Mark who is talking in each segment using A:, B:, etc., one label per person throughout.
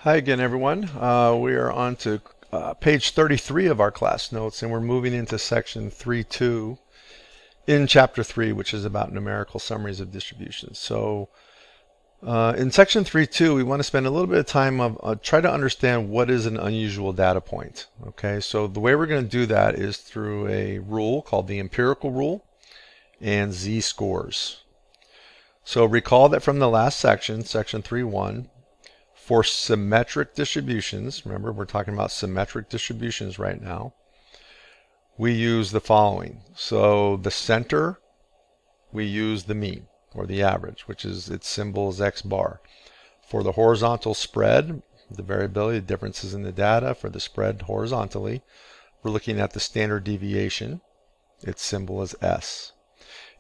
A: Hi again, everyone. We are on to page 33 of our class notes, and we're moving into section 3.2 in chapter 3, which is about numerical summaries of distributions. So in section 3.2, we want to spend a little bit of time of try to understand what is an unusual data point. Okay, so the way we're going to do that is through a rule called the empirical rule and z-scores. So recall that from the last section, section 3.1, for symmetric distributions, remember we're talking about symmetric distributions right now, we use the following. So the center, we use the mean or the average, which is its symbol is x bar. For the horizontal spread, the variability, the differences in the data for the spread horizontally, we're looking at the standard deviation. Its symbol is S.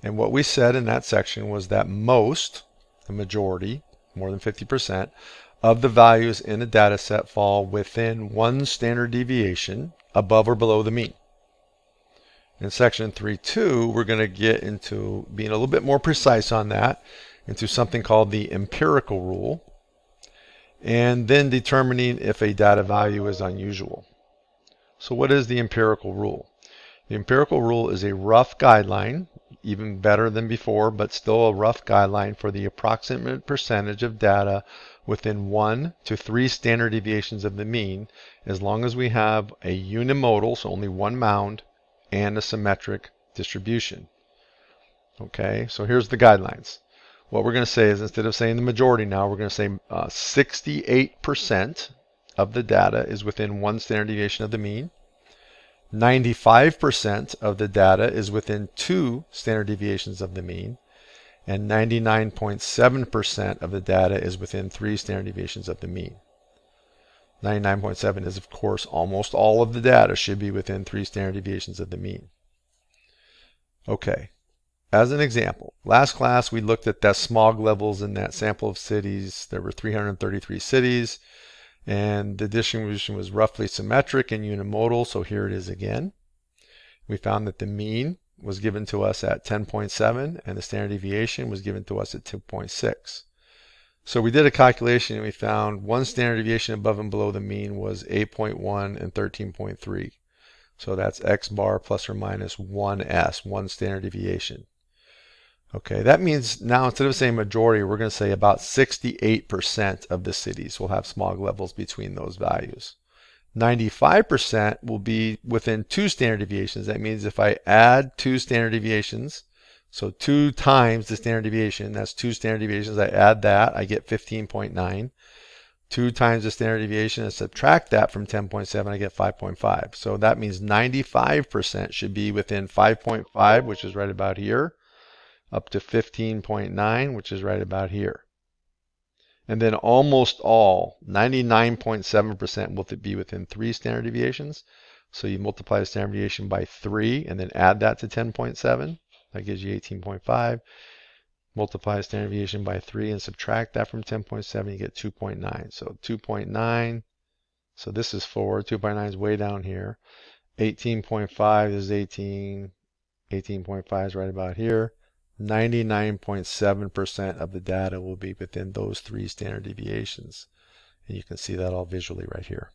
A: And what we said in that section was that most, the majority, more than 50%, of the values in a data set fall within one standard deviation above or below the mean. In section 3.2, we're going to get into being a little bit more precise on that, into something called the empirical rule, and then determining if a data value is unusual. So what is the empirical rule? The empirical rule is a rough guideline, even better than before, but still a rough guideline for the approximate percentage of data within 1 to 3 standard deviations of the mean, as long as we have a unimodal, so only one mound, and a symmetric distribution. Okay, so here's the guidelines. What we're going to say is, instead of saying the majority now, we're going to say 68% of the data is within one standard deviation of the mean. 95% of the data is within 2 standard deviations of the mean, and 99.7% of the data is within 3 standard deviations of the mean. 99.7 is, of course, almost all of the data should be within 3 standard deviations of the mean. Okay, as an example, last class we looked at that smog levels in that sample of cities. There were 333 cities, and the distribution was roughly symmetric and unimodal, so here it is again. We found that the mean was given to us at 10.7 and the standard deviation was given to us at 2.6. So we did a calculation and we found one standard deviation above and below the mean was 8.1 and 13.3. So that's x bar plus or minus 1s, one standard deviation. Okay, that means now instead of saying majority, we're going to say about 68% of the cities will have smog levels between those values. 95% will be within 2 standard deviations. That means if I add 2 standard deviations, so 2 times the standard deviation, that's 2 standard deviations, I add that, I get 15.9. 2 times the standard deviation and subtract that from 10.7, I get 5.5. So that means 95% should be within 5.5, which is right about here, up to 15.9, which is right about here. And then almost all, 99.7%, will be within 3 standard deviations. So you multiply the standard deviation by 3 and then add that to 10.7. That gives you 18.5. Multiply the standard deviation by 3 and subtract that from 10.7, you get 2.9. So 2.9, so this is 4. 2.9 is way down here. 18.5 is 18. 18.5 is right about here. 99.7% of the data will be within those 3 standard deviations. And you can see that all visually right here.